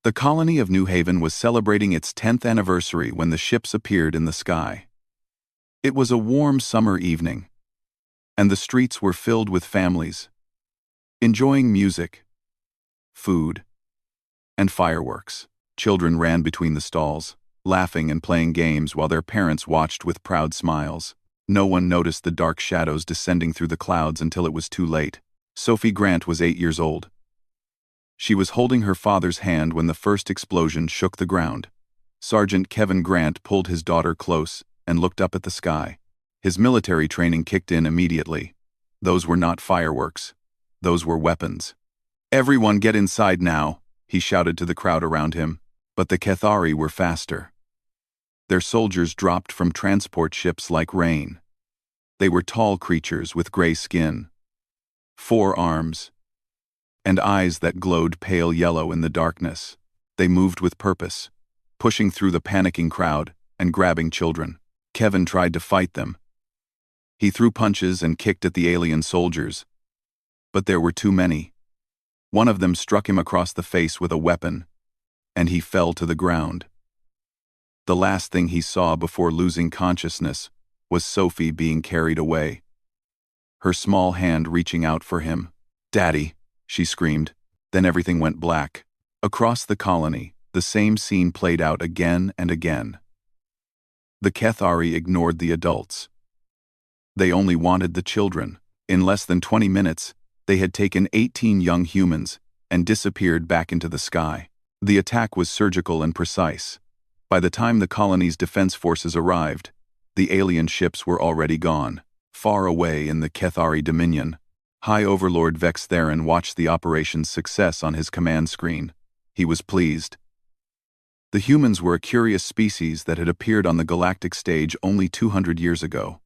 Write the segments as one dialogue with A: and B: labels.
A: The colony of New Haven was celebrating its 10th anniversary when the ships appeared in the sky. It was a warm summer evening, and the streets were filled with families, enjoying music, food, and fireworks. Children ran between the stalls, laughing and playing games while their parents watched with proud smiles. No one noticed the dark shadows descending through the clouds until it was too late. Sophie Grant was 8 years old. She was holding her father's hand when the first explosion shook the ground. Sergeant Kevin Grant pulled his daughter close and looked up at the sky. His military training kicked in immediately. Those were not fireworks. Those were weapons. "Everyone get inside now," he shouted to the crowd around him. But the Cathari were faster. Their soldiers dropped from transport ships like rain. They were tall creatures with gray skin, 4 arms, and eyes that glowed pale yellow in the darkness. They moved with purpose, pushing through the panicking crowd and grabbing children. Kevin tried to fight them. He threw punches and kicked at the alien soldiers, but there were too many. One of them struck him across the face with a weapon, and he fell to the ground. The last thing he saw before losing consciousness was Sophie being carried away, her small hand reaching out for him. "Daddy," she screamed. Then everything went black. Across the colony, the same scene played out again and again. The Cathari ignored the adults. They only wanted the children. In less than 20 minutes, they had taken 18 young humans and disappeared back into the sky. The attack was surgical and precise. By the time the colony's defense forces arrived, the alien ships were already gone. Far away in the Cathari Dominion, High Overlord Vex Theron watched the operation's success on his command screen. He was pleased. The humans were a curious species that had appeared on the galactic stage only 200 years ago.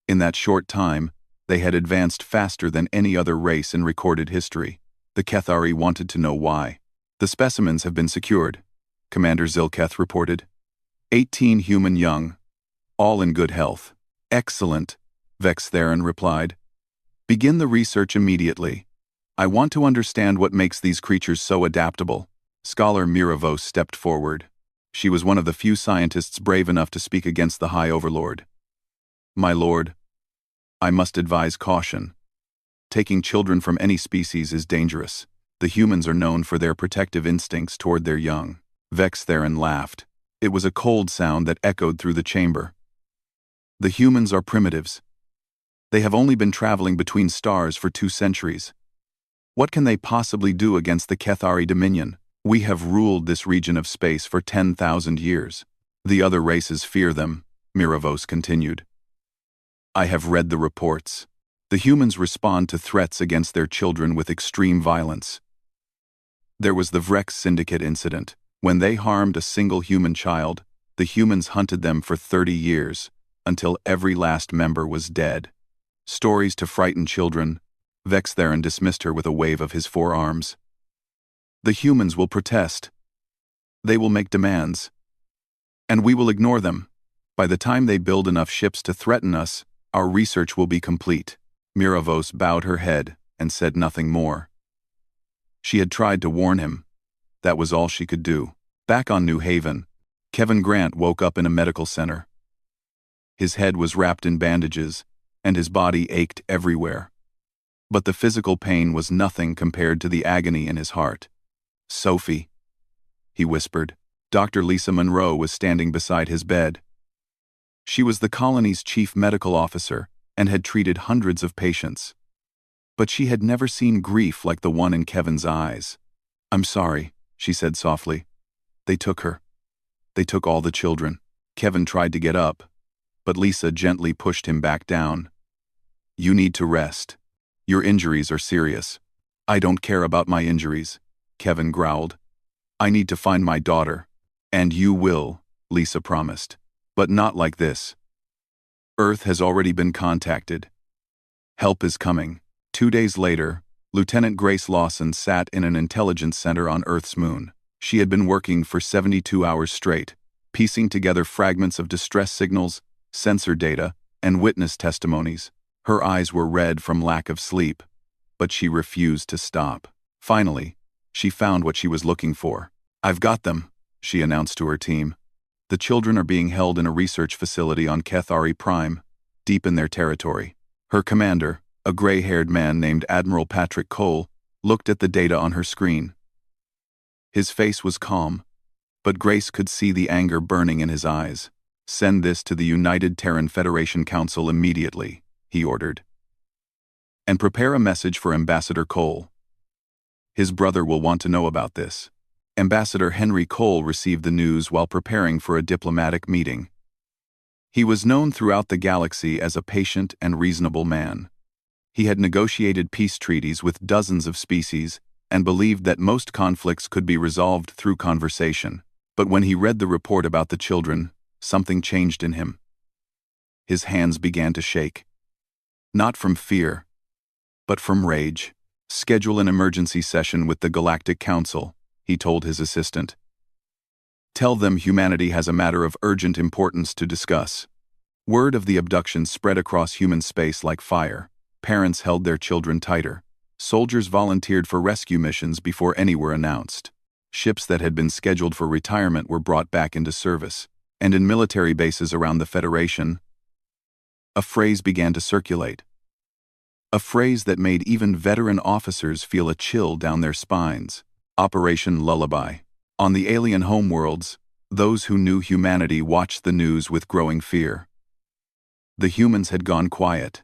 A: In that short time, they had advanced faster than any other race in recorded history. The Cathari wanted to know why. "The specimens have been secured," Commander Zilketh reported. 18 human young, all in good health. "Excellent," Vex Theron replied. "Begin the research immediately. I want to understand what makes these creatures so adaptable." Scholar Miravos stepped forward. She was one of the few scientists brave enough to speak against the High Overlord. "My lord, I must advise caution. Taking children from any species is dangerous. The humans are known for their protective instincts toward their young." Vex Theron laughed. It was a cold sound that echoed through the chamber. "The humans are primitives. They have only been traveling between stars for 2 centuries. What can they possibly do against the Cathari Dominion? We have ruled this region of space for 10,000 years. The other races fear them," Miravos continued. "I have read the reports. The humans respond to threats against their children with extreme violence. There was the Vrex Syndicate incident. When they harmed a single human child, the humans hunted them for 30 years, until every last member was dead. Stories to frighten children." Vex Theron dismissed her with a wave of his 4 arms. "The humans will protest. They will make demands. And we will ignore them. By the time they build enough ships to threaten us, our research will be complete." Miravos bowed her head and said nothing more. She had tried to warn him. That was all she could do. Back on New Haven, Kevin Grant woke up in a medical center. His head was wrapped in bandages, and his body ached everywhere. But the physical pain was nothing compared to the agony in his heart. "Sophie," he whispered. Dr. Lisa Monroe was standing beside his bed. She was the colony's chief medical officer and had treated hundreds of patients. But she had never seen grief like the one in Kevin's eyes. "I'm sorry," she said softly. "They took her. They took all the children." Kevin tried to get up, but Lisa gently pushed him back down. "You need to rest. Your injuries are serious." "I don't care about my injuries," Kevin growled. "I need to find my daughter." "And you will," Lisa promised. "But not like this. Earth has already been contacted. Help is coming." 2 days later, Lieutenant Grace Lawson sat in an intelligence center on Earth's moon. She had been working for 72 hours straight, piecing together fragments of distress signals, sensor data, and witness testimonies. Her eyes were red from lack of sleep, but she refused to stop. Finally, she found what she was looking for. "I've got them," she announced to her team. "The children are being held in a research facility on Kethari Prime, deep in their territory." Her commander, a gray-haired man named Admiral Patrick Cole, looked at the data on her screen. His face was calm, but Grace could see the anger burning in his eyes. "Send this to the United Terran Federation Council immediately," he ordered. "And prepare a message for Ambassador Cole. His brother will want to know about this." Ambassador Henry Cole received the news while preparing for a diplomatic meeting. He was known throughout the galaxy as a patient and reasonable man. He had negotiated peace treaties with dozens of species and believed that most conflicts could be resolved through conversation. But when he read the report about the children, something changed in him. His hands began to shake. Not from fear, but from rage. "Schedule an emergency session with the Galactic Council," he told his assistant. "Tell them humanity has a matter of urgent importance to discuss." Word of the abduction spread across human space like fire. Parents held their children tighter. Soldiers volunteered for rescue missions before any were announced. Ships that had been scheduled for retirement were brought back into service. And in military bases around the Federation, a phrase began to circulate. A phrase that made even veteran officers feel a chill down their spines. Operation Lullaby. On the alien homeworlds, those who knew humanity watched the news with growing fear. The humans had gone quiet.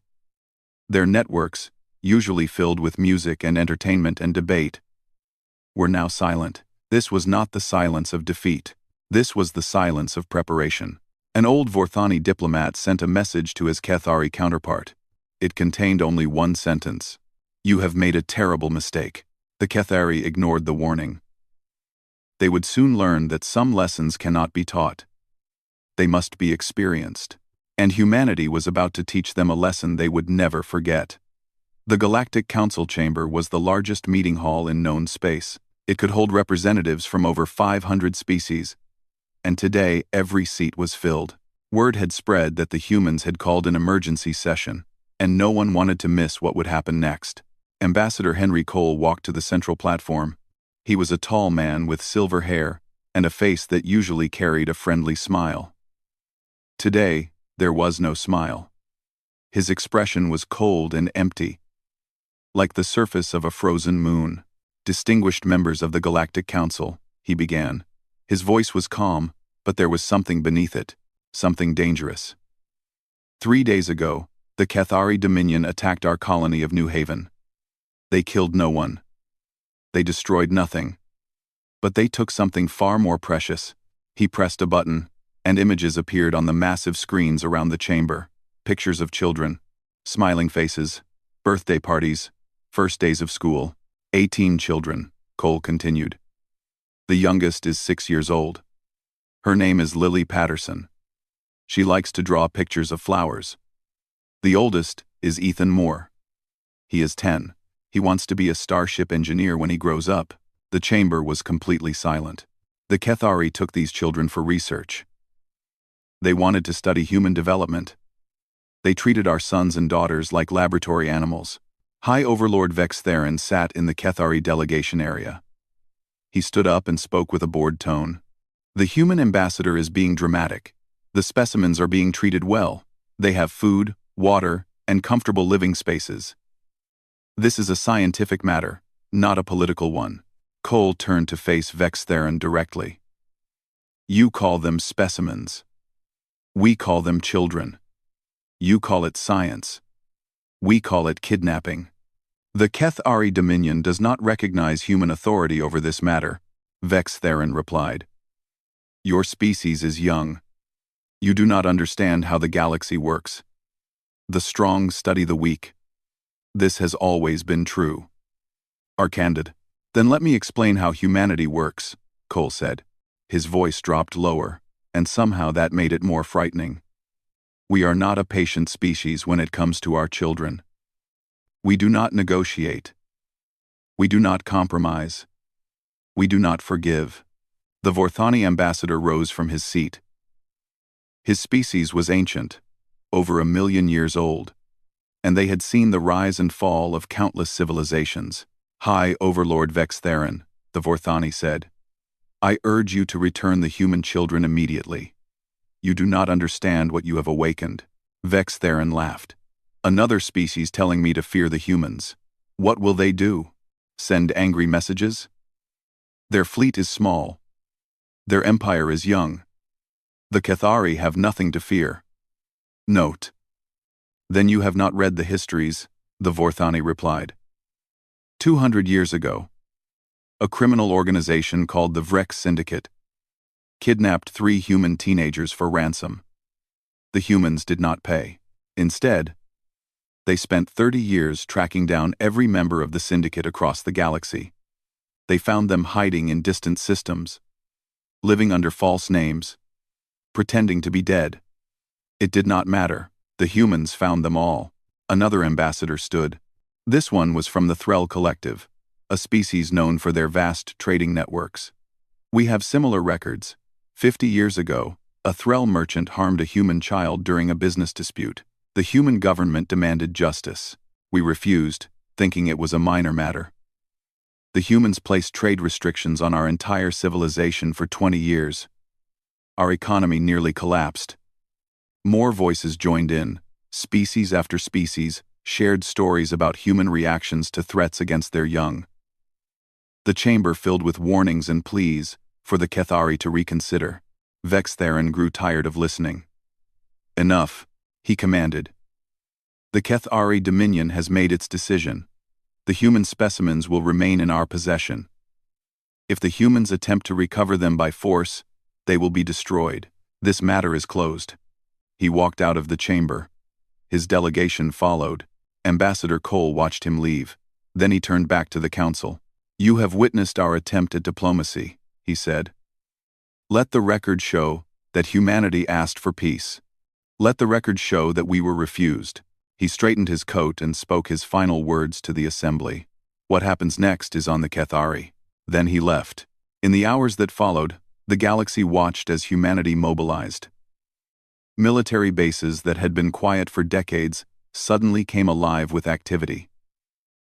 A: Their networks, usually filled with music and entertainment and debate, were now silent. This was not the silence of defeat. This was the silence of preparation. An old Vorthani diplomat sent a message to his Kethari counterpart. It contained only one sentence. "You have made a terrible mistake." The Kethari ignored the warning. They would soon learn that some lessons cannot be taught. They must be experienced. And humanity was about to teach them a lesson they would never forget. The Galactic Council Chamber was the largest meeting hall in known space. It could hold representatives from over 500 species. And today, every seat was filled. Word had spread that the humans had called an emergency session, and no one wanted to miss what would happen next. Ambassador Henry Cole walked to the central platform. He was a tall man with silver hair and a face that usually carried a friendly smile. Today, there was no smile. His expression was cold and empty, like the surface of a frozen moon. "Distinguished members of the Galactic Council," he began. His voice was calm, but there was something beneath it, something dangerous. 3 days ago, the Kethari Dominion attacked our colony of New Haven. They killed no one. They destroyed nothing. But they took something far more precious. He pressed a button, and images appeared on the massive screens around the chamber. Pictures of children, smiling faces, birthday parties, first days of school. 18 children, Cole continued. The youngest is 6 years old. Her name is Lily Patterson. She likes to draw pictures of flowers. The oldest is Ethan Moore. He is 10. He wants to be a starship engineer when he grows up. The chamber was completely silent. The Kethari took these children for research. They wanted to study human development. They treated our sons and daughters like laboratory animals. High Overlord Vex Theron sat in the Kethari delegation area. He stood up and spoke with a bored tone. "The human ambassador is being dramatic. The specimens are being treated well. They have food, water, and comfortable living spaces. This is a scientific matter, not a political one." Cole turned to face Vex Theron directly. "You call them specimens. We call them children. You call it science. We call it kidnapping. The Kethari Dominion does not recognize human authority over this matter," Vex Theron replied. "Your species is young. You do not understand how the galaxy works. The strong study the weak. This has always been true." "Are candid. Then let me explain how humanity works," Cole said. His voice dropped lower, and somehow that made it more frightening. "We are not a patient species when it comes to our children. We do not negotiate. We do not compromise. We do not forgive." The Vorthani ambassador rose from his seat. His species was ancient, over 1,000,000 years old, and they had seen the rise and fall of countless civilizations. "High Overlord Vex Theron," the Vorthani said. I urge you to return the human children immediately. You do not understand what you have awakened. Vex Theron laughed. Another species telling me to fear the humans. What will they do? Send angry messages? Their fleet is small. Their empire is young. The Cathari have nothing to fear. Note. Then you have not read the histories, the Vorthani replied. 200 years ago, a criminal organization called the Vrek Syndicate kidnapped 3 human teenagers for ransom. The humans did not pay. Instead, they spent 30 years tracking down every member of the syndicate across the galaxy. They found them hiding in distant systems, living under false names, pretending to be dead. It did not matter. The humans found them all. Another ambassador stood. This one was from the Threll Collective, a species known for their vast trading networks. We have similar records. 50 years ago, a Threll merchant harmed a human child during a business dispute. The human government demanded justice. We refused, thinking it was a minor matter. The humans placed trade restrictions on our entire civilization for 20 years. Our economy nearly collapsed. More voices joined in. Species after species shared stories about human reactions to threats against their young. The chamber filled with warnings and pleas for the Cathari to reconsider. Vex Theron grew tired of listening. Enough, he commanded. The Cathari Dominion has made its decision. The human specimens will remain in our possession. If the humans attempt to recover them by force, they will be destroyed. This matter is closed. He walked out of the chamber. His delegation followed. Ambassador Cole watched him leave. Then he turned back to the council. You have witnessed our attempt at diplomacy, he said. Let the record show that humanity asked for peace. Let the record show that we were refused. He straightened his coat and spoke his final words to the assembly. What happens next is on the Cathari. Then he left. In the hours that followed, the galaxy watched as humanity mobilized. Military bases that had been quiet for decades suddenly came alive with activity.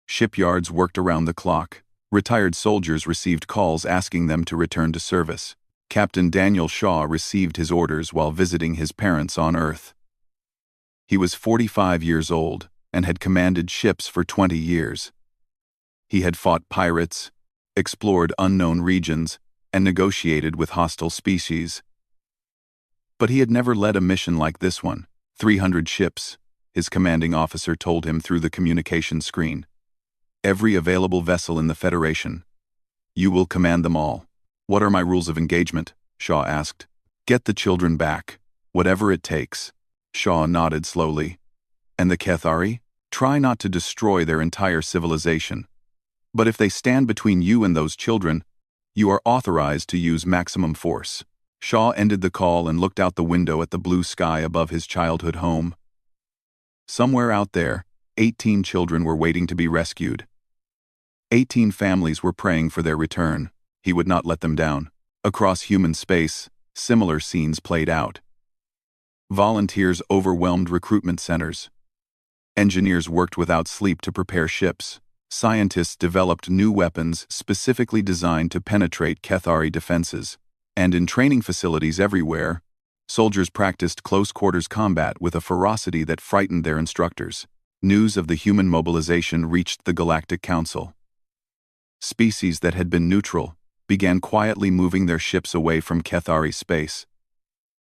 A: Shipyards worked around the clock. Retired soldiers received calls asking them to return to service. Captain Daniel Shaw received his orders while visiting his parents on Earth. He was 45 years old and had commanded ships for 20 years. He had fought pirates, explored unknown regions, and negotiated with hostile species. But he had never led a mission like this one. 300 ships, his commanding officer told him through the communication screen. Every available vessel in the Federation. You will command them all. What are my rules of engagement? Shaw asked. Get the children back, whatever it takes. Shaw nodded slowly. And the Cathari? Try not to destroy their entire civilization. But if they stand between you and those children, you are authorized to use maximum force. Shaw ended the call and looked out the window at the blue sky above his childhood home. Somewhere out there, 18 children were waiting to be rescued. 18 families were praying for their return. He would not let them down. Across human space, similar scenes played out. Volunteers overwhelmed recruitment centers. Engineers worked without sleep to prepare ships. Scientists developed new weapons specifically designed to penetrate Cathari defenses. And in training facilities everywhere, soldiers practiced close-quarters combat with a ferocity that frightened their instructors. News of the human mobilization reached the Galactic Council. Species that had been neutral began quietly moving their ships away from Cathari space.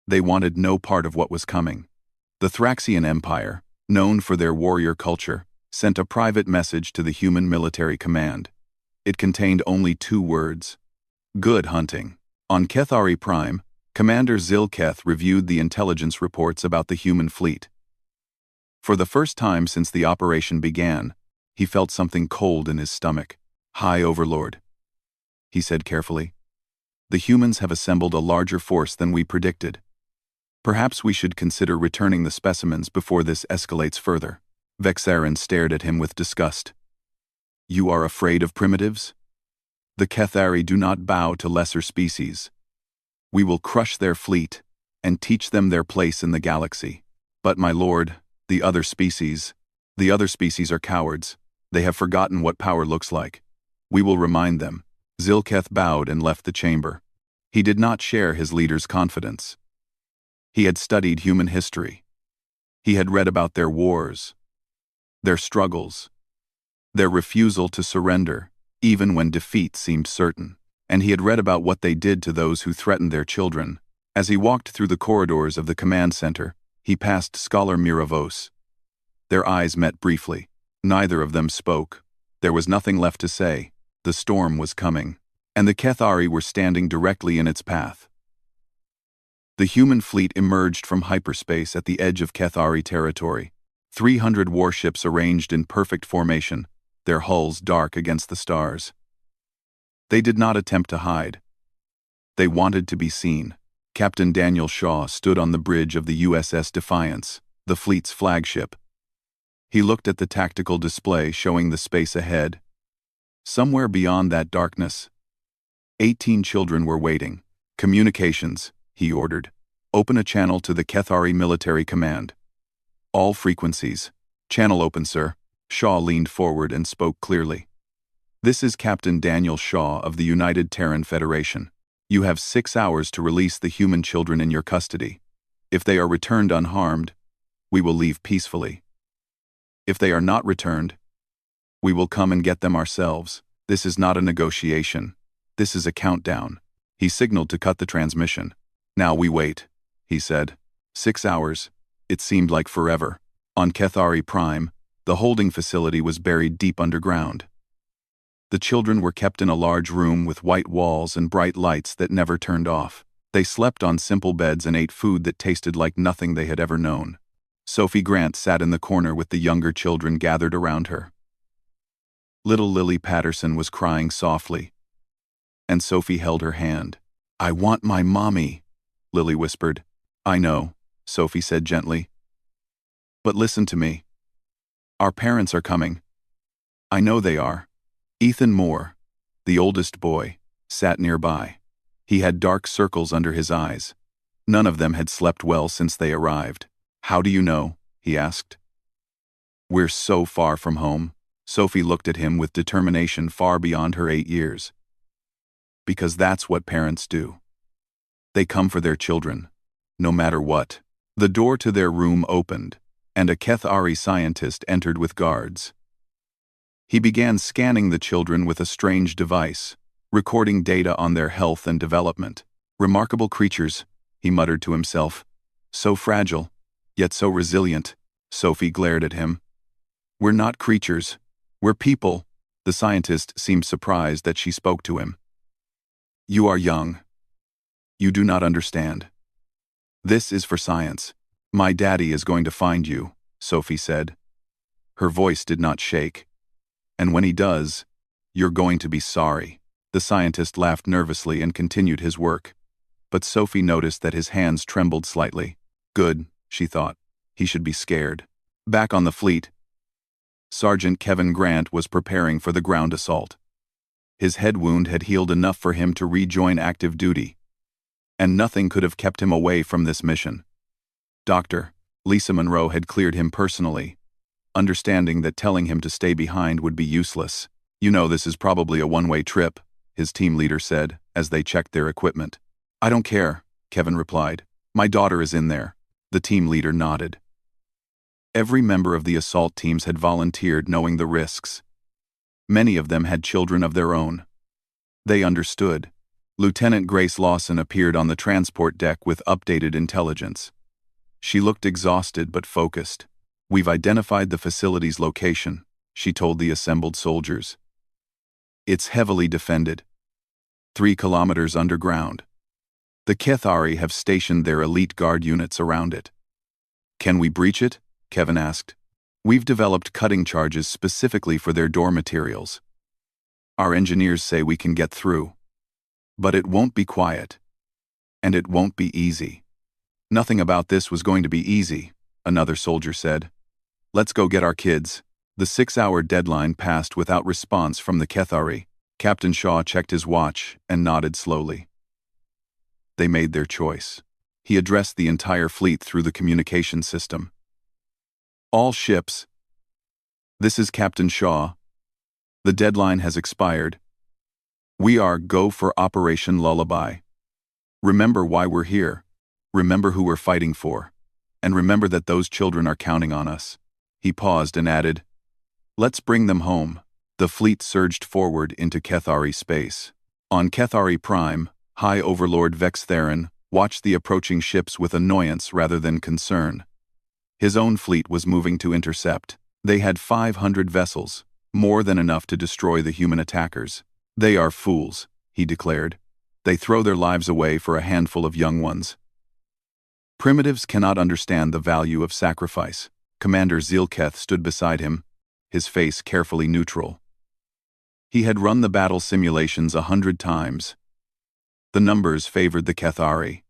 A: They wanted no part of what was coming. The Thraxian Empire, known for their warrior culture, sent a private message to the human military command. It contained only 2 words. Good hunting. On Cathari Prime, Commander Zilketh reviewed the intelligence reports about the human fleet. For the first time since the operation began, he felt something cold in his stomach. High Overlord, he said carefully. The humans have assembled a larger force than we predicted. Perhaps we should consider returning the specimens before this escalates further. Vex Theron stared at him with disgust. You are afraid of primitives? The Cathari do not bow to lesser species. We will crush their fleet and teach them their place in the galaxy. But my lord, the other species are cowards. They have forgotten what power looks like. We will remind them. Zilketh bowed and left the chamber. He did not share his leader's confidence. He had studied human history. He had read about their wars, their struggles, their refusal to surrender, even when defeat seemed certain. And he had read about what they did to those who threatened their children. As he walked through the corridors of the command center, he passed Scholar Miravos. Their eyes met briefly. Neither of them spoke. There was nothing left to say. The storm was coming, and the Kethari were standing directly in its path. The human fleet emerged from hyperspace at the edge of Kethari territory. 300 warships arranged in perfect formation, their hulls dark against the stars. They did not attempt to hide. They wanted to be seen. Captain Daniel Shaw stood on the bridge of the USS Defiance, the fleet's flagship. He looked at the tactical display showing the space ahead. Somewhere beyond that darkness, 18 children were waiting. Communications, he ordered. Open a channel to the Kethari Military Command. All frequencies. Channel open, sir. Shaw leaned forward and spoke clearly. This is Captain Daniel Shaw of the United Terran Federation. You have 6 hours to release the human children in your custody. If they are returned unharmed, we will leave peacefully. If they are not returned, we will come and get them ourselves. This is not a negotiation. This is a countdown. He signaled to cut the transmission. Now we wait, he said. 6 hours. It seemed like forever. On Kethari Prime, the holding facility was buried deep underground. The children were kept in a large room with white walls and bright lights that never turned off. They slept on simple beds and ate food that tasted like nothing they had ever known. Sophie Grant sat in the corner with the younger children gathered around her. Little Lily Patterson was crying softly, and Sophie held her hand. "I want my mommy," Lily whispered. "I know," Sophie said gently. "But listen to me. Our parents are coming. I know they are." Ethan Moore, the oldest boy, sat nearby. He had dark circles under his eyes. None of them had slept well since they arrived. "How do you know?" he asked. "We're so far from home." Sophie looked at him with determination far beyond her 8 years. "Because that's what parents do. They come for their children, no matter what." The door to their room opened, and a Kethari scientist entered with guards. He began scanning the children with a strange device, recording data on their health and development. "Remarkable creatures," he muttered to himself. "So fragile, yet so resilient." Sophie glared at him. "We're not creatures. We're people." The scientist seemed surprised that she spoke to him. "You are young. You do not understand. This is for science. My daddy is going to find you," Sophie said. Her voice did not shake. "And when he does, you're going to be sorry." The scientist laughed nervously and continued his work. But Sophie noticed that his hands trembled slightly. Good, she thought. He should be scared. Back on the fleet, Sergeant Kevin Grant was preparing for the ground assault. His head wound had healed enough for him to rejoin active duty, and nothing could have kept him away from this mission. Dr. Lisa Monroe had cleared him personally, understanding that telling him to stay behind would be useless. "You know this is probably a one-way trip," his team leader said, as they checked their equipment. "I don't care," Kevin replied. "My daughter is in there." The team leader nodded. Every member of the assault teams had volunteered, knowing the risks. Many of them had children of their own. They understood. Lieutenant Grace Lawson appeared on the transport deck with updated intelligence. She looked exhausted but focused. "We've identified the facility's location," she told the assembled soldiers. "It's heavily defended. 3 kilometers underground. The Kethari have stationed their elite guard units around it." "Can we breach it?" Kevin asked. "We've developed cutting charges specifically for their door materials. Our engineers say we can get through. But it won't be quiet. And it won't be easy." "Nothing about this was going to be easy," another soldier said. "Let's go get our kids." The 6-hour deadline passed without response from the Kethari. Captain Shaw checked his watch and nodded slowly. They made their choice. He addressed the entire fleet through the communication system. "All ships. This is Captain Shaw. The deadline has expired. We are go for Operation Lullaby. Remember why we're here. Remember who we're fighting for. And remember that those children are counting on us." He paused and added, "Let's bring them home." The fleet surged forward into Kethari space. On Kethari Prime, High Overlord Vex Theron watched the approaching ships with annoyance rather than concern. His own fleet was moving to intercept. They had 500 vessels, more than enough to destroy the human attackers. "They are fools," he declared. "They throw their lives away for a handful of young ones." Primitives cannot understand the value of sacrifice. Commander Zilketh stood beside him, his face carefully neutral. He had run the battle simulations 100 times. The numbers favored the Kethari.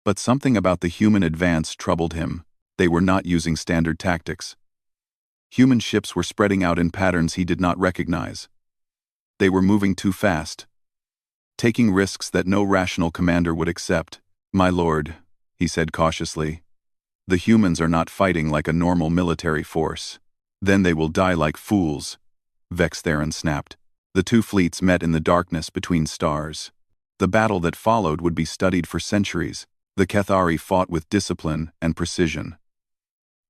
A: But something about the human advance troubled him. They were not using standard tactics. Human ships were spreading out in patterns he did not recognize. They were moving too fast, taking risks that no rational commander would accept. "My lord," he said cautiously, "the humans are not fighting like a normal military force. Then they will die like fools," Vex Theron snapped. The two fleets met in the darkness between stars. The battle that followed would be studied for centuries. The Kethari fought with discipline and precision.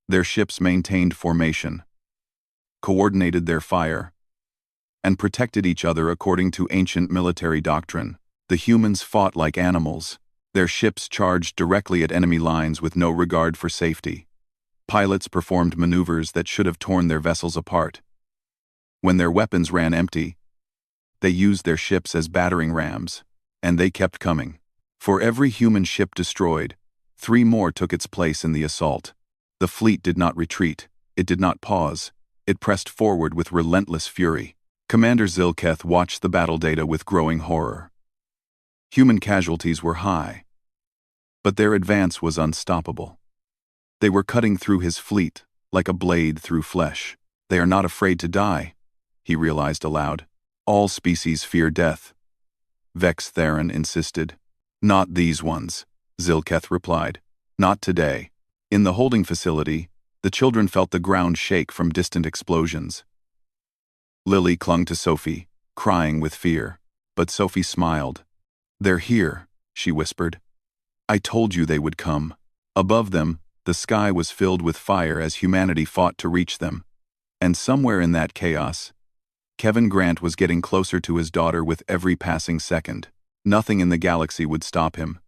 A: Their ships maintained formation, coordinated their fire, and protected each other according to ancient military doctrine. The humans fought like animals. Their ships charged directly at enemy lines with no regard for safety. Pilots performed maneuvers that should have torn their vessels apart. When their weapons ran empty, they used their ships as battering rams, and they kept coming. For every human ship destroyed, 3 more took its place in the assault. The fleet did not retreat. It did not pause. It pressed forward with relentless fury. Commander Zilketh watched the battle data with growing horror. Human casualties were high, but their advance was unstoppable. They were cutting through his fleet like a blade through flesh. "They are not afraid to die," he realized aloud. "All species fear death," Vex Theron insisted. "Not these ones," Zilketh replied. "Not today." In the holding facility, the children felt the ground shake from distant explosions. Lily clung to Sophie, crying with fear, but Sophie smiled. "They're here," she whispered. "I told you they would come." Above them, the sky was filled with fire as humanity fought to reach them. And somewhere in that chaos, Kevin Grant was getting closer to his daughter with every passing second. Nothing in the galaxy would stop him.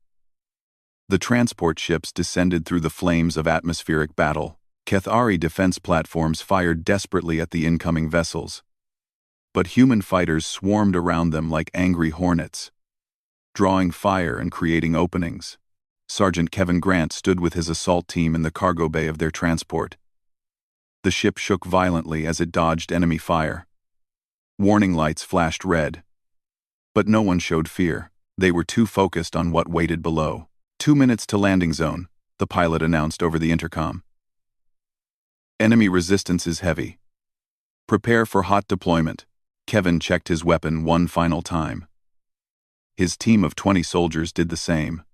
A: The transport ships descended through the flames of atmospheric battle. Kethari defense platforms fired desperately at the incoming vessels. But human fighters swarmed around them like angry hornets, drawing fire and creating openings. Sergeant Kevin Grant stood with his assault team in the cargo bay of their transport. The ship shook violently as it dodged enemy fire. Warning lights flashed red. But no one showed fear. They were too focused on what waited below. 2 minutes to landing zone, the pilot announced over the intercom. "Enemy resistance is heavy. Prepare for hot deployment." Kevin checked his weapon one final time. His team of 20 soldiers did the same.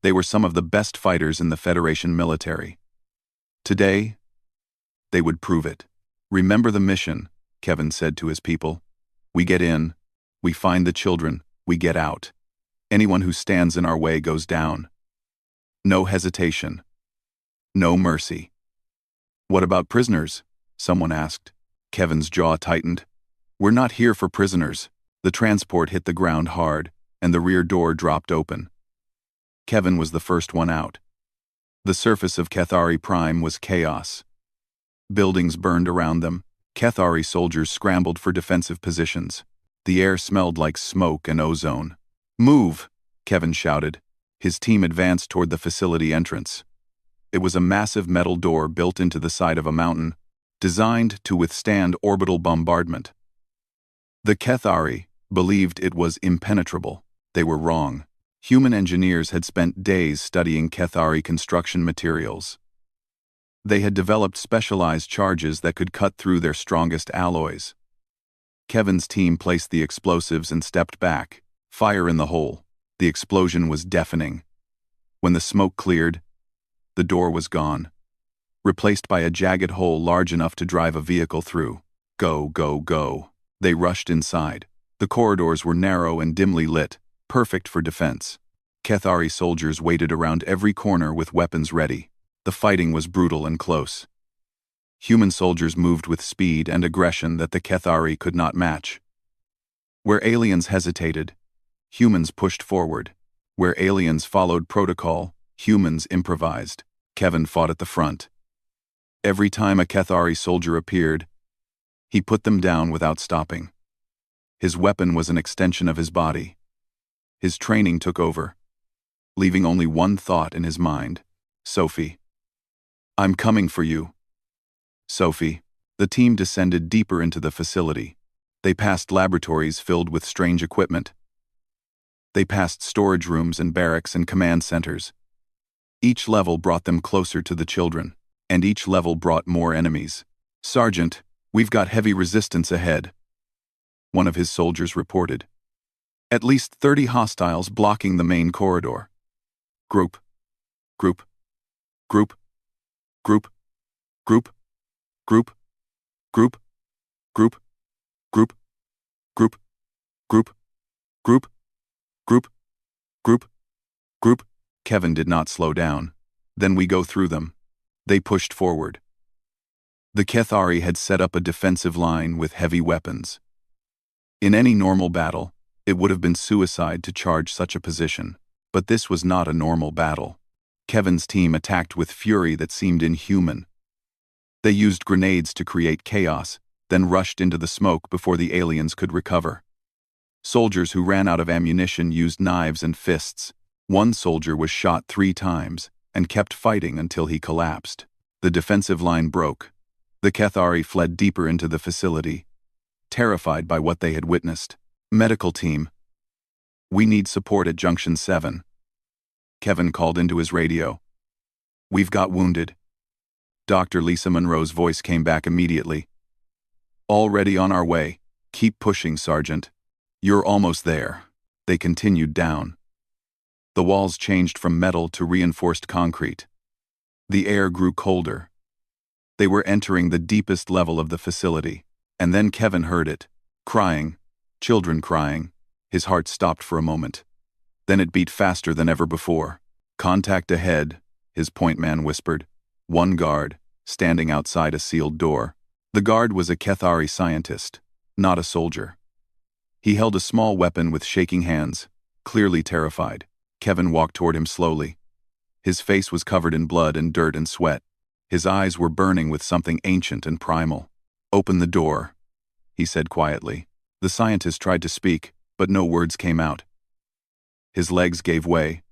A: They were some of the best fighters in the Federation military. Today, they would prove it. "Remember the mission," Kevin said to his people. "We get in, we find the children, we get out. Anyone who stands in our way goes down. No hesitation. No mercy." "What about prisoners?" someone asked. Kevin's jaw tightened. "We're not here for prisoners." The transport hit the ground hard, and the rear door dropped open. Kevin was the first one out. The surface of Kethari Prime was chaos. Buildings burned around them. Kethari soldiers scrambled for defensive positions. The air smelled like smoke and ozone. "Move!" Kevin shouted. His team advanced toward the facility entrance. It was a massive metal door built into the side of a mountain, designed to withstand orbital bombardment. The Kethari believed it was impenetrable. They were wrong. Human engineers had spent days studying Kethari construction materials. They had developed specialized charges that could cut through their strongest alloys. Kevin's team placed the explosives and stepped back. Fire in the hole. The explosion was deafening. When the smoke cleared, the door was gone, replaced by a jagged hole large enough to drive a vehicle through. Go, go, go. They rushed inside. The corridors were narrow and dimly lit, perfect for defense. Kethari soldiers waited around every corner with weapons ready. The fighting was brutal and close. Human soldiers moved with speed and aggression that the Kethari could not match. Where aliens hesitated, humans pushed forward. Where aliens followed protocol, humans improvised. Kevin fought at the front. Every time a Kethari soldier appeared, he put them down without stopping. His weapon was an extension of his body. His training took over, leaving only one thought in his mind: Sophie. I'm coming for you. Sophie. The team descended deeper into the facility. They passed laboratories filled with strange equipment. They passed storage rooms and barracks and command centers. Each level brought them closer to the children, and each level brought more enemies. Sergeant, we've got heavy resistance ahead, one of his soldiers reported. At least 30 hostiles blocking the main corridor. Group. Group. Group. Group. Group. Group. Group. Group. Group. Group. Group. Group. Group. Group. Group. Kevin did not slow down. Then we go through them. They pushed forward. The Kethari had set up a defensive line with heavy weapons. In any normal battle, it would have been suicide to charge such a position. But this was not a normal battle. Kevin's team attacked with fury that seemed inhuman. They used grenades to create chaos, then rushed into the smoke before the aliens could recover. Soldiers who ran out of ammunition used knives and fists. One soldier was shot 3 times and kept fighting until he collapsed. The defensive line broke. The Kethari fled deeper into the facility, terrified by what they had witnessed. Medical team. We need support at Junction 7. Kevin called into his radio. We've got wounded. Dr. Lisa Monroe's voice came back immediately. Already on our way. Keep pushing, Sergeant. You're almost there. They continued down. The walls changed from metal to reinforced concrete. The air grew colder. They were entering the deepest level of the facility. And then Kevin heard it. Crying. Children crying. His heart stopped for a moment. Then it beat faster than ever before. Contact ahead, his point man whispered. One guard, standing outside a sealed door. The guard was a Kethari scientist, not a soldier. He held a small weapon with shaking hands, clearly terrified. Kevin walked toward him slowly. His face was covered in blood and dirt and sweat. His eyes were burning with something ancient and primal. Open the door, he said quietly. The scientist tried to speak, but no words came out. His legs gave way,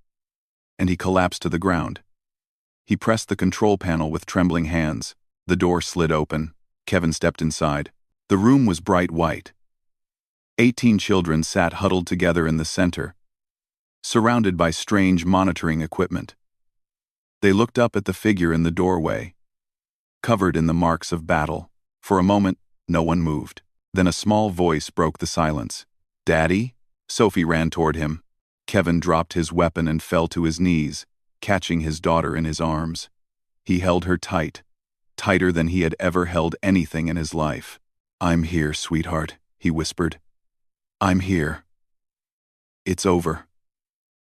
A: and he collapsed to the ground. He pressed the control panel with trembling hands. The door slid open. Kevin stepped inside. The room was bright white. 18 children sat huddled together in the center, surrounded by strange monitoring equipment. They looked up at the figure in the doorway, covered in the marks of battle. For a moment, no one moved. Then a small voice broke the silence. Daddy? Sophie ran toward him. Kevin dropped his weapon and fell to his knees, catching his daughter in his arms. He held her tight, tighter than he had ever held anything in his life. I'm here, sweetheart, he whispered. I'm here. It's over.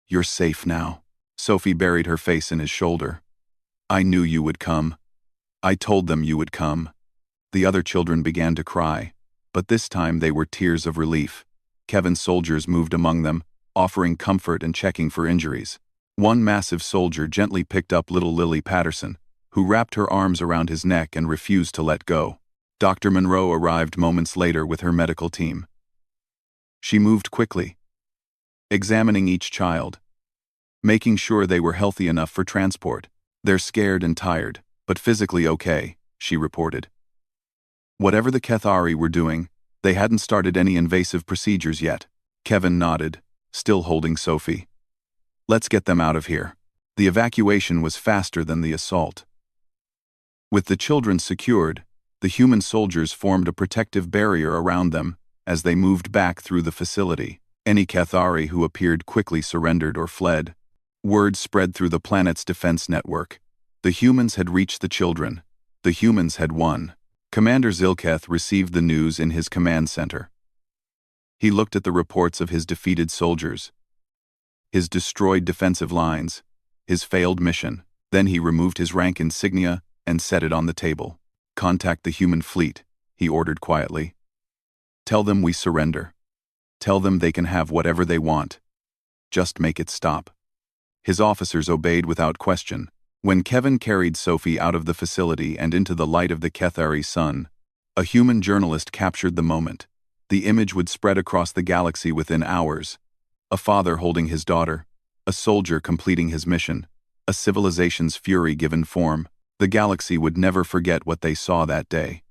A: You're safe now. Sophie buried her face in his shoulder. I knew you would come. I told them you would come. The other children began to cry, but this time they were tears of relief. Kevin's soldiers moved among them, offering comfort and checking for injuries. One massive soldier gently picked up little Lily Patterson, who wrapped her arms around his neck and refused to let go. Dr. Monroe arrived moments later with her medical team. She moved quickly, examining each child, making sure they were healthy enough for transport. They're scared and tired, but physically okay, she reported. Whatever the Kethari were doing, they hadn't started any invasive procedures yet. Kevin nodded, still holding Sophie. Let's get them out of here. The evacuation was faster than the assault. With the children secured, the human soldiers formed a protective barrier around them as they moved back through the facility. Any Kethari who appeared quickly surrendered or fled. Word spread through the planet's defense network. The humans had reached the children. The humans had won. Commander Zilketh received the news in his command center. He looked at the reports of his defeated soldiers. his destroyed defensive lines, his failed mission. Then he removed his rank insignia and set it on the table. "Contact the human fleet," he ordered quietly. "Tell them we surrender. Tell them they can have whatever they want. Just make it stop." His officers obeyed without question. When Kevin carried Sophie out of the facility and into the light of the Kethari sun, a human journalist captured the moment. The image would spread across the galaxy within hours. A father holding his daughter, a soldier completing his mission, a civilization's fury given form. The galaxy would never forget what they saw that day.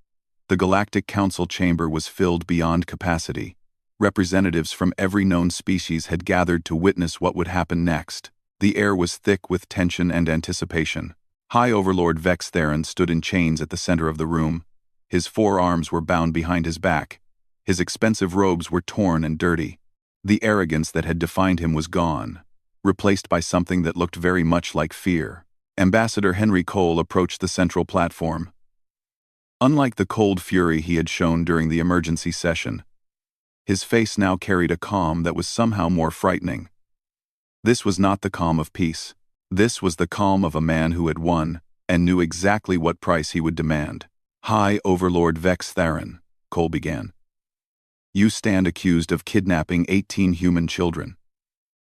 A: The Galactic Council chamber was filled beyond capacity. Representatives from every known species had gathered to witness what would happen next. The air was thick with tension and anticipation. High Overlord Vex Theron stood in chains at the center of the room. His forearms were bound behind his back. His expensive robes were torn and dirty. The arrogance that had defined him was gone, replaced by something that looked very much like fear. Ambassador Henry Cole approached the central platform. Unlike the cold fury he had shown during the emergency session, his face now carried a calm that was somehow more frightening. This was not the calm of peace. This was the calm of a man who had won and knew exactly what price he would demand. "High Overlord Vex Theron," Cole began. "You stand accused of kidnapping 18 human children.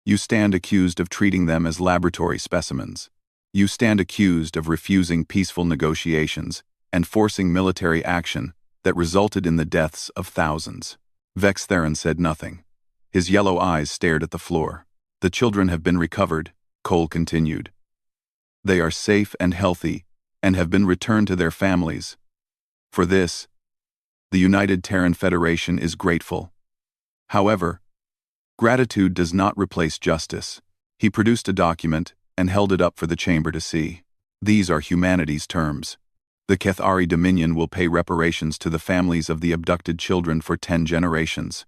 A: You stand accused of treating them as laboratory specimens. You stand accused of refusing peaceful negotiations and forcing military action that resulted in the deaths of thousands." Vex Theron said nothing. His yellow eyes stared at the floor. "The children have been recovered," Cole continued. "They are safe and healthy and have been returned to their families. For this, the United Terran Federation is grateful. However, gratitude does not replace justice." He produced a document and held it up for the chamber to see. "These are humanity's terms. The Kethari Dominion will pay reparations to the families of the abducted children for 10 generations.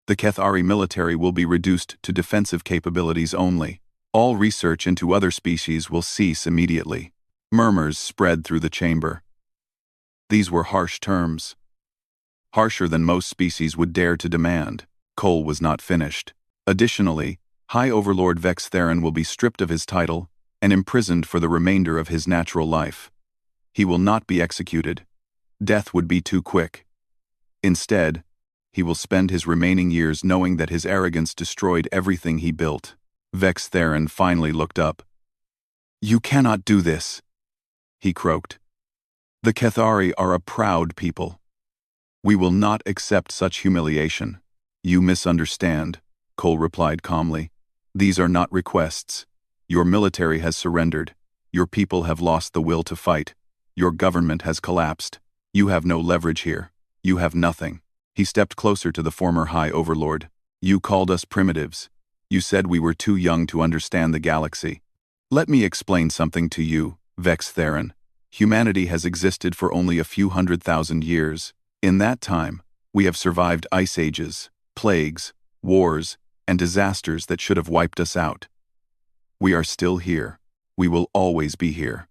A: The Kethari military will be reduced to defensive capabilities only. All research into other species will cease immediately." Murmurs spread through the chamber. These were harsh terms. Harsher than most species would dare to demand. Cole was not finished. "Additionally, High Overlord Vex Theron will be stripped of his title and imprisoned for the remainder of his natural life. He will not be executed. Death would be too quick. Instead, he will spend his remaining years knowing that his arrogance destroyed everything he built." Vex Theron finally looked up. "You cannot do this," he croaked. "The Kethari are a proud people. We will not accept such humiliation." "You misunderstand," Cole replied calmly. "These are not requests. Your military has surrendered. Your people have lost the will to fight. Your government has collapsed. You have no leverage here. You have nothing." He stepped closer to the former High Overlord. "You called us primitives. You said we were too young to understand the galaxy. Let me explain something to you, Vex Theron. Humanity has existed for only a few 100,000 years. In that time, we have survived ice ages, plagues, wars, and disasters that should have wiped us out. We are still here. We will always be here.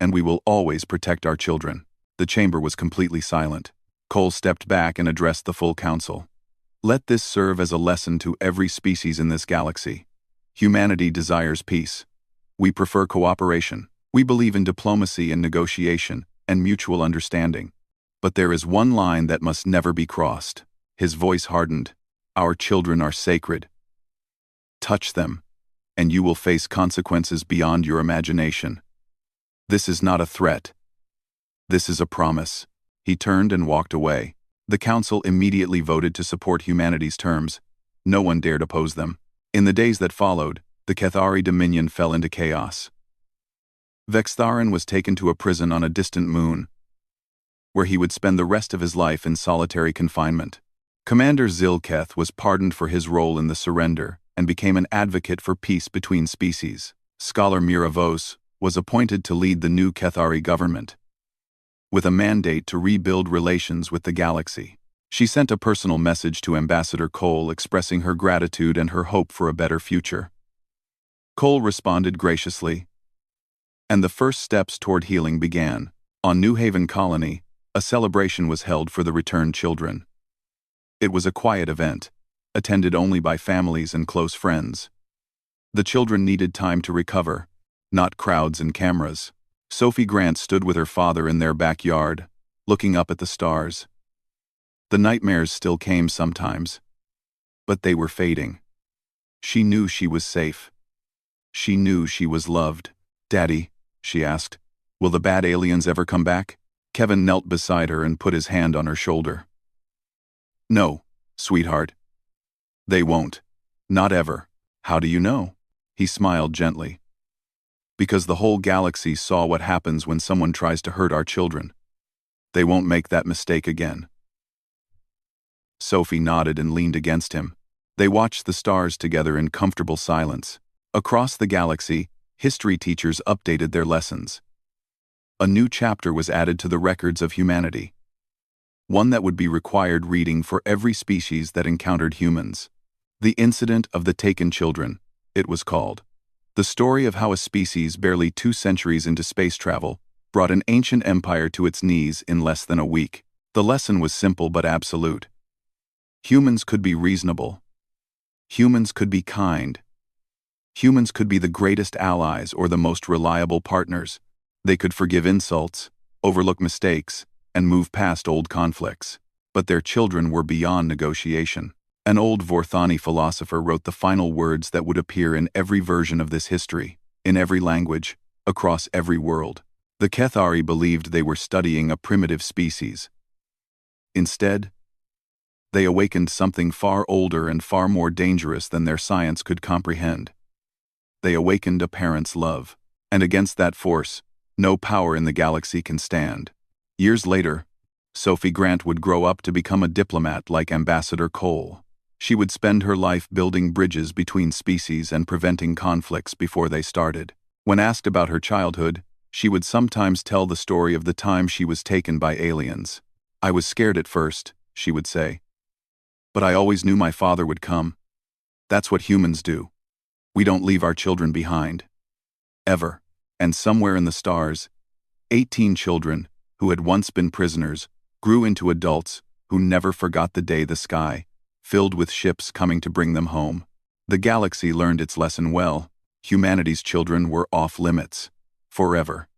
A: And we will always protect our children." The chamber was completely silent. Cole stepped back and addressed the full council. "Let this serve as a lesson to every species in this galaxy. Humanity desires peace. We prefer cooperation. We believe in diplomacy and negotiation and mutual understanding. But there is one line that must never be crossed." His voice hardened. "Our children are sacred. Touch them, and you will face consequences beyond your imagination. This is not a threat. This is a promise." He turned and walked away. The council immediately voted to support humanity's terms. No one dared oppose them. In the days that followed, the Kethari Dominion fell into chaos. Vex Theron was taken to a prison on a distant moon, where he would spend the rest of his life in solitary confinement. Commander Zilketh was pardoned for his role in the surrender and became an advocate for peace between species. Scholar Miravos was appointed to lead the new Kethari government, with a mandate to rebuild relations with the galaxy. She sent a personal message to Ambassador Cole expressing her gratitude and her hope for a better future. Cole responded graciously, and the first steps toward healing began. On New Haven Colony, a celebration was held for the returned children. It was a quiet event, attended only by families and close friends. The children needed time to recover, not crowds and cameras. Sophie Grant stood with her father in their backyard, looking up at the stars. The nightmares still came sometimes, but they were fading. She knew she was safe. She knew she was loved. "Daddy," she asked, "will the bad aliens ever come back?" Kevin knelt beside her and put his hand on her shoulder. "No, sweetheart. They won't. Not ever." "How do you know?" He smiled gently. "Because the whole galaxy saw what happens when someone tries to hurt our children. They won't make that mistake again." Sophie nodded and leaned against him. They watched the stars together in comfortable silence. Across the galaxy, history teachers updated their lessons. A new chapter was added to the records of humanity. One that would be required reading for every species that encountered humans. The Incident of the Taken Children, it was called. The story of how a species barely 2 centuries into space travel brought an ancient empire to its knees in less than a week. The lesson was simple but absolute. Humans could be reasonable. Humans could be kind. Humans could be the greatest allies or the most reliable partners. They could forgive insults, overlook mistakes, and move past old conflicts. But their children were beyond negotiation. An old Vorthani philosopher wrote the final words that would appear in every version of this history, in every language, across every world. The Kethari believed they were studying a primitive species. Instead, they awakened something far older and far more dangerous than their science could comprehend. They awakened a parent's love. And against that force, no power in the galaxy can stand. Years later, Sophie Grant would grow up to become a diplomat like Ambassador Cole. She would spend her life building bridges between species and preventing conflicts before they started. When asked about her childhood, she would sometimes tell the story of the time she was taken by aliens. "I was scared at first," she would say. "But I always knew my father would come. That's what humans do. We don't leave our children behind. Ever." And somewhere in the stars, 18 children, who had once been prisoners, grew into adults who never forgot the day the sky filled with ships coming to bring them home. The galaxy learned its lesson well. Humanity's children were off limits. Forever.